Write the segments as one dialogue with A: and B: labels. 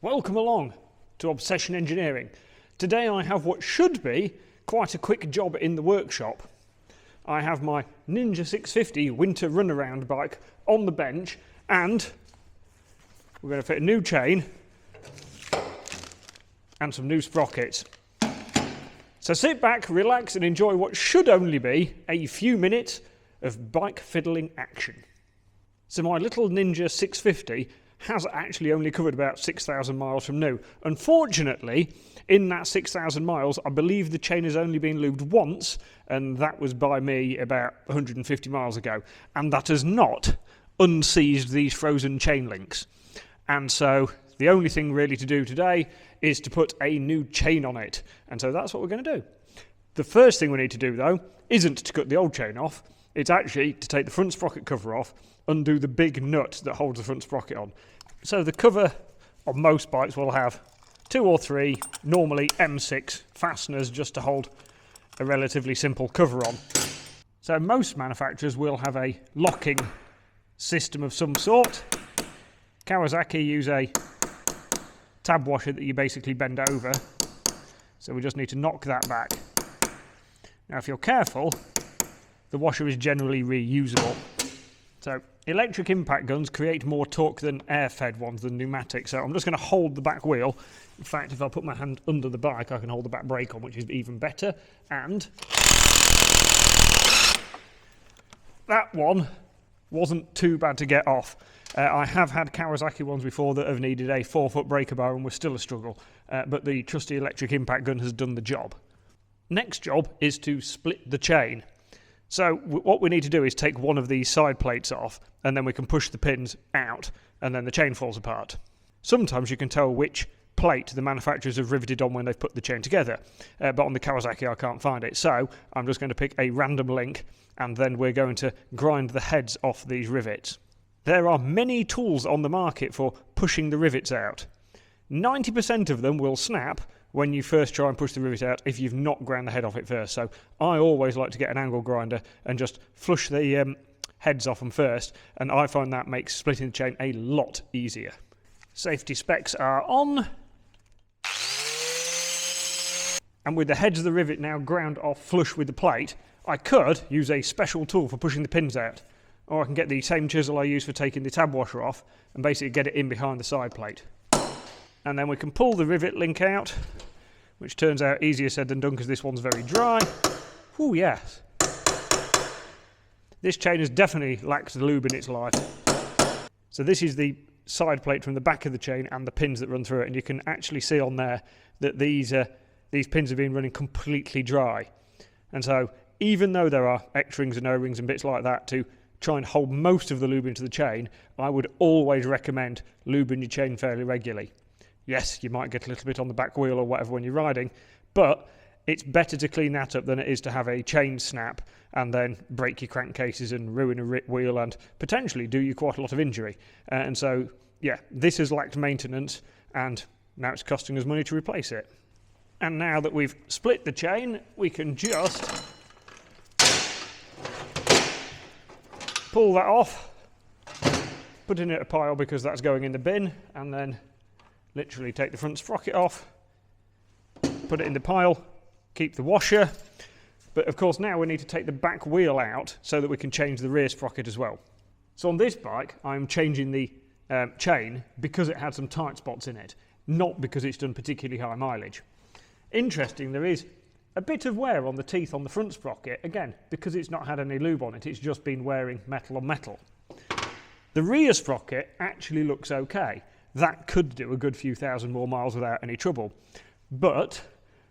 A: Welcome along to Obsession Engineering. Today I have what should be quite a quick job in the workshop. I have my Ninja 650 winter runaround bike on the bench and we're going to fit a new chain and some new sprockets. So sit back, relax and enjoy what should only be a few minutes of bike fiddling action. So my little Ninja 650 has actually only covered about 6,000 miles from new. Unfortunately, in that 6,000 miles, I believe the chain has only been lubed once, and that was by me about 150 miles ago. And that has not unseized these frozen chain links. And so the only thing really to do today is to put a new chain on it. And so that's what we're going to do. The first thing we need to do, though, isn't to cut the old chain off. It's actually to take the front sprocket cover off, undo the big nut that holds the front sprocket on. So the cover on most bikes will have 2 or 3, normally M6 fasteners just to hold a relatively simple cover on. So most manufacturers will have a locking system of some sort. Kawasaki use a tab washer that you basically bend over. So we just need to knock that back. Now if you're careful, the washer is generally reusable. So electric impact guns create more torque than air-fed ones than pneumatic. So I'm just going to hold the back wheel. In fact, if I put my hand under the bike, I can hold the back brake on, which is even better. And that one wasn't too bad to get off. I have had Kawasaki ones before that have needed a 4-foot breaker bar and were still a struggle. But the trusty electric impact gun has done the job. Next job is to split the chain. So what we need to do is take one of these side plates off and then we can push the pins out and then the chain falls apart. Sometimes you can tell which plate the manufacturers have riveted on when they've put the chain together, but on the Kawasaki I can't find it. So I'm just going to pick a random link and then we're going to grind the heads off these rivets. There are many tools on the market for pushing the rivets out. 90% of them will snap when you first try and push the rivet out if you've not ground the head off it first. So I always like to get an angle grinder and just flush the heads off them first, and I find that makes splitting the chain a lot easier. Safety specs are on. And with the heads of the rivet now ground off flush with the plate, I could use a special tool for pushing the pins out. Or I can get the same chisel I use for taking the tab washer off and basically get it in behind the side plate. And then we can pull the rivet link out, which turns out easier said than done because this one's very dry. Oh yes. This chain has definitely lacked the lube in its life. So this is the side plate from the back of the chain and the pins that run through it, and you can actually see on there that these pins have been running completely dry. And so even though there are X-rings and O-rings and bits like that to try and hold most of the lube into the chain, I would always recommend lubing your chain fairly regularly. Yes, you might get a little bit on the back wheel or whatever when you're riding, but it's better to clean that up than it is to have a chain snap and then break your crankcases and ruin a wheel and potentially do you quite a lot of injury. And so, yeah, this has lacked maintenance and now it's costing us money to replace it. And now that we've split the chain, we can just pull that off, put it in a pile because that's going in the bin, and then literally take the front sprocket off, put it in the pile, keep the washer. But of course now we need to take the back wheel out so that we can change the rear sprocket as well. So on this bike I'm changing the chain because it had some tight spots in it, not because it's done particularly high mileage. Interesting, there is a bit of wear on the teeth on the front sprocket, again because it's not had any lube on it, it's just been wearing metal on metal. The rear sprocket actually looks okay. That could do a good few thousand more miles without any trouble. But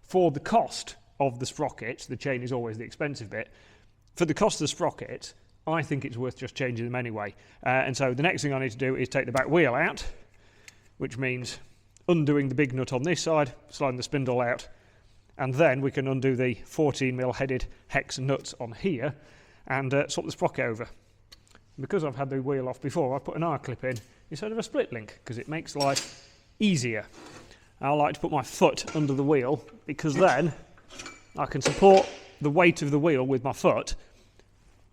A: for the cost of the sprockets, the chain is always the expensive bit, for the cost of the sprockets, I think it's worth just changing them anyway. And so the next thing I need to do is take the back wheel out, which means undoing the big nut on this side, sliding the spindle out, and then we can undo the 14mm headed hex nuts on here and swap the sprocket over. Because I've had the wheel off before, I've put an R-clip in instead of a split link because it makes life easier. I like to put my foot under the wheel because then I can support the weight of the wheel with my foot.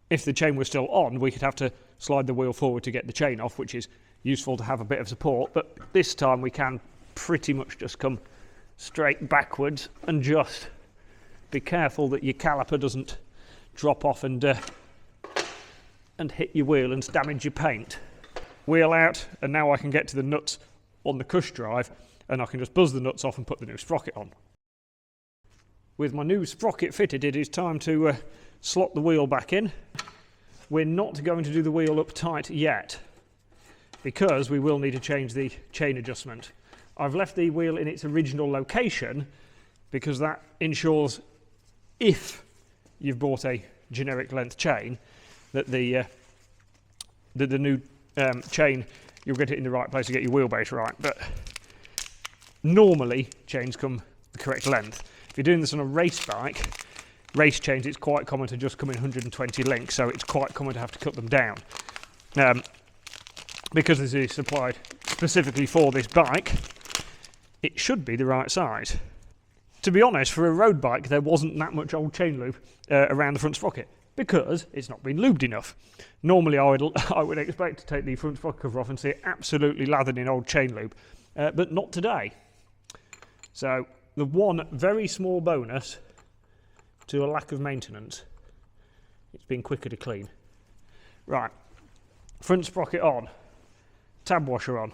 A: If the chain was still on, we could have to slide the wheel forward to get the chain off, which is useful to have a bit of support, but this time we can pretty much just come straight backwards, and just be careful that your caliper doesn't drop off and hit your wheel and damage your paint. Wheel out, and now I can get to the nuts on the cush drive, and I can just buzz the nuts off and put the new sprocket on. With my new sprocket fitted, it is time to slot the wheel back in. We're not going to do the wheel up tight yet, because we will need to change the chain adjustment. I've left the wheel in its original location because that ensures, if you've bought a generic length chain, that the new chain, you'll get it in the right place to get your wheelbase right. But normally chains come the correct length. If you're doing this on a race bike, race chains, it's quite common to just come in 120 links, so it's quite common to have to cut them down. Because this is supplied specifically for this bike, it should be the right size. To be honest, for a road bike, there wasn't that much old chain lube around the front sprocket, because it's not been lubed enough. Normally I would expect to take the front sprocket cover off and see it absolutely lathered in old chain lube, but not today. So the one very small bonus to a lack of maintenance, it's been quicker to clean. Right, front sprocket on, tab washer on.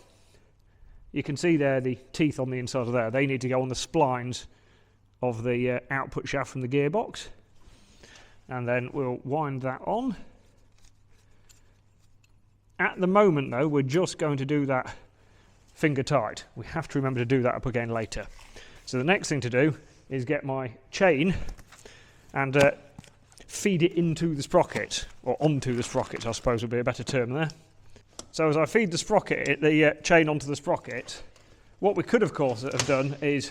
A: You can see there the teeth on the inside of there. They need to go on the splines of the output shaft from the gearbox. And then we'll wind that on. At the moment though, we're just going to do that finger tight. We have to remember to do that up again later. So the next thing to do is get my chain and feed it into the sprocket, or onto the sprocket I suppose would be a better term there. So as I feed the sprocket, the chain onto the sprocket, what we could of course have done is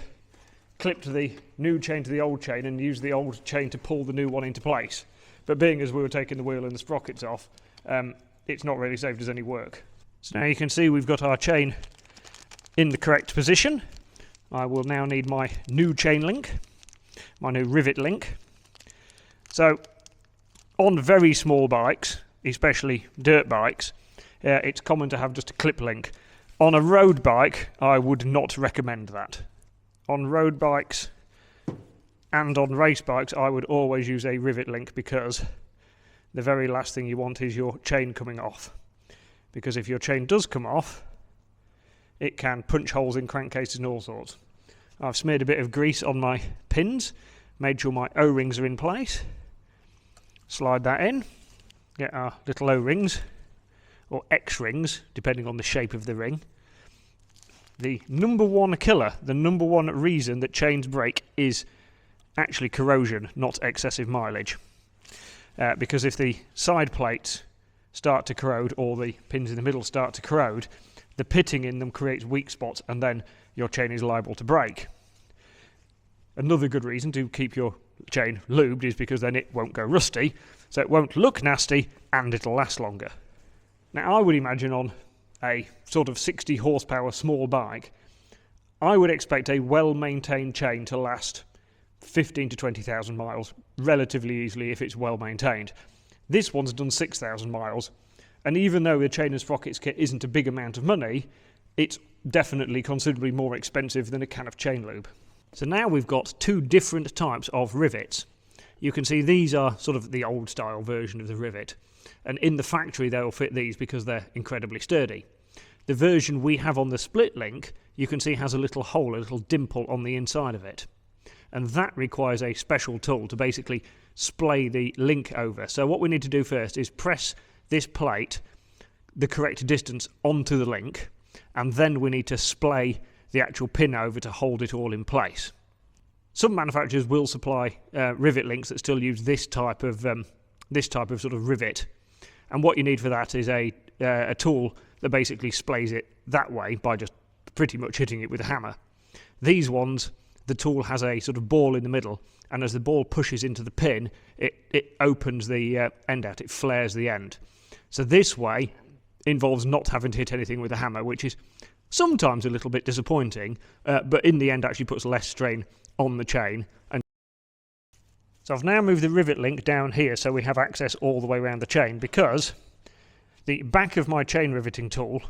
A: clipped the new chain to the old chain and used the old chain to pull the new one into place. But being as we were taking the wheel and the sprockets off, it's not really saved us any work. So now you can see we've got our chain in the correct position. I will now need my new chain link, my new rivet link. So on very small bikes, especially dirt bikes, it's common to have just a clip link. On a road bike, I would not recommend that. On road bikes and on race bikes, I would always use a rivet link, because the very last thing you want is your chain coming off. Because if your chain does come off, it can punch holes in crankcases and all sorts. I've smeared a bit of grease on my pins, made sure my O-rings are in place. Slide that in, get our little O-rings, or X-rings, depending on the shape of the ring. The number one killer, the number one reason that chains break is actually corrosion, not excessive mileage. Because if the side plates start to corrode, or the pins in the middle start to corrode, the pitting in them creates weak spots, and then your chain is liable to break. Another good reason to keep your chain lubed is because then it won't go rusty, so it won't look nasty, and it'll last longer. Now I would imagine on a sort of 60 horsepower small bike, I would expect a well-maintained chain to last 15 to 20,000 miles relatively easily if it's well maintained. This one's done 6,000 miles, and even though the chain and sprockets kit isn't a big amount of money, it's definitely considerably more expensive than a can of chain lube. So now we've got two different types of rivets. You can see these are sort of the old style version of the rivet, and in the factory they'll fit these because they're incredibly sturdy. The version we have on the split link, you can see has a little hole, a little dimple on the inside of it, and that requires a special tool to basically splay the link over. So what we need to do first is press this plate the correct distance onto the link, and then we need to splay the actual pin over to hold it all in place. Some manufacturers will supply rivet links that still use this type of sort of rivet, and what you need for that is a tool that basically splays it that way by just pretty much hitting it with a hammer. These ones, the tool has a sort of ball in the middle, and as the ball pushes into the pin, it opens the end out, it flares the end. So this way involves not having to hit anything with a hammer, which is sometimes a little bit disappointing, but in the end actually puts less strain on the chain. And so I've now moved the rivet link down here so we have access all the way around the chain, because the back of my chain riveting tool,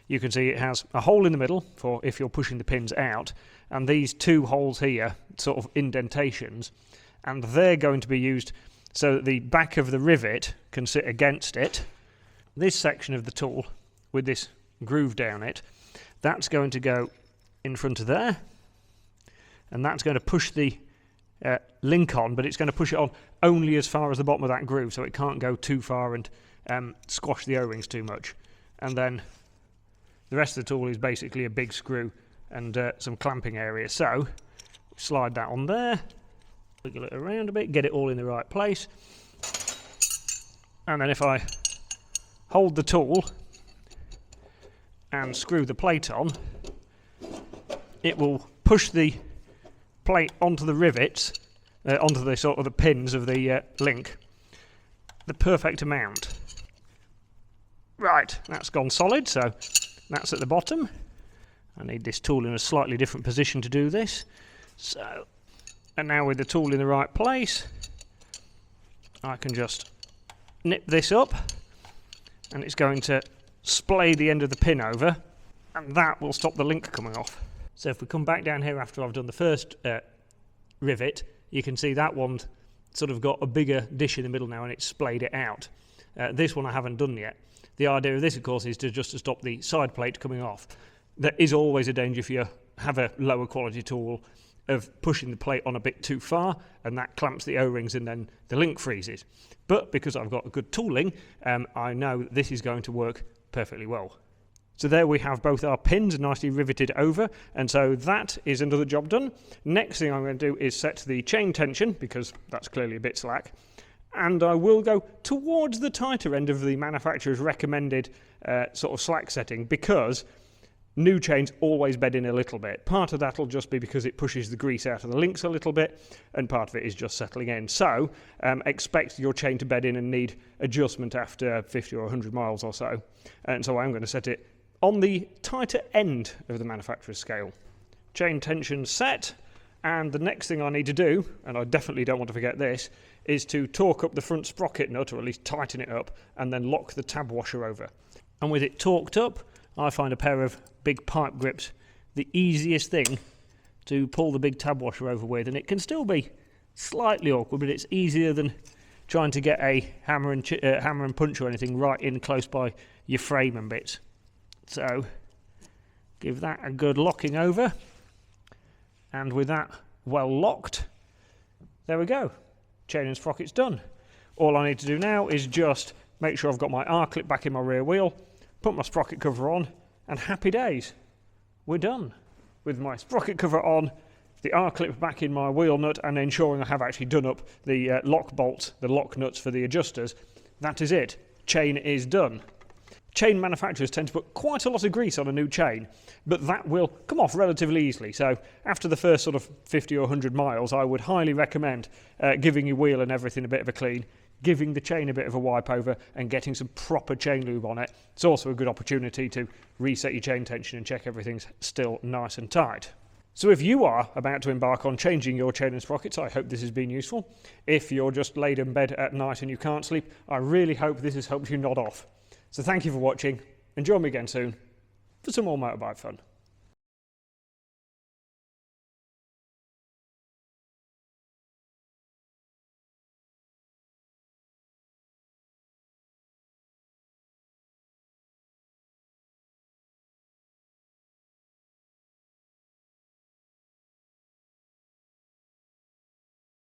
A: you can see it has a hole in the middle for if you're pushing the pins out, and these two holes here, sort of indentations, and they're going to be used so that the back of the rivet can sit against it. This section of the tool with this groove down it, that's going to go in front of there, and that's going to push the link on, but it's going to push it on only as far as the bottom of that groove, so it can't go too far and squash the O-rings too much. And then the rest of the tool is basically a big screw and some clamping area. So slide that on there, wiggle it around a bit, get it all in the right place, and then if I hold the tool and screw the plate on, it will push the plate onto the rivets, onto the sort of the pins of the link, the perfect amount. Right, that's gone solid, so that's at the bottom. I need this tool in a slightly different position to do this. So, and now with the tool in the right place, I can just nip this up, and it's going to splay the end of the pin over, and that will stop the link coming off. So if we come back down here after I've done the first rivet, you can see that one sort of got a bigger dish in the middle now, and it's splayed it out. This one I haven't done yet. The idea of this, of course, is just to stop the side plate coming off. There is always a danger if you have a lower quality tool of pushing the plate on a bit too far, and that clamps the O-rings and then the link freezes. But because I've got good tooling, I know that this is going to work perfectly well. So there we have both our pins nicely riveted over, and so that is another job done. Next thing I'm going to do is set the chain tension, because that's clearly a bit slack, and I will go towards the tighter end of the manufacturer's recommended sort of slack setting, because new chains always bed in a little bit. Part of that will just be because it pushes the grease out of the links a little bit, and part of it is just settling in. So expect your chain to bed in and need adjustment after 50 or 100 miles or so. And so I'm going to set it on the tighter end of the manufacturer's scale. Chain tension set, and the next thing I need to do, and I definitely don't want to forget this, is to torque up the front sprocket nut, or at least tighten it up, and then lock the tab washer over. And with it torqued up, I find a pair of big pipe grips the easiest thing to pull the big tab washer over with, and it can still be slightly awkward, but it's easier than trying to get a hammer and punch or anything right in close by your frame and bits. So give that a good locking over, and with that well locked, there we go. Chain and sprocket's done. All I need to do now is just make sure I've got my R-clip back in my rear wheel, put my sprocket cover on, and happy days. We're done. With my sprocket cover on, the R-clip back in my wheel nut, and ensuring I have actually done up the lock bolts, the lock nuts for the adjusters, that is it. Chain is done. Chain manufacturers tend to put quite a lot of grease on a new chain, but that will come off relatively easily. So after the first sort of 50 or 100 miles, I would highly recommend giving your wheel and everything a bit of a clean, giving the chain a bit of a wipe over, and getting some proper chain lube on it. It's also a good opportunity to reset your chain tension and check everything's still nice and tight. So if you are about to embark on changing your chain and sprockets, I hope this has been useful. If you're just laid in bed at night and you can't sleep, I really hope this has helped you nod off. So thank you for watching, and join me again soon for some more motorbike fun.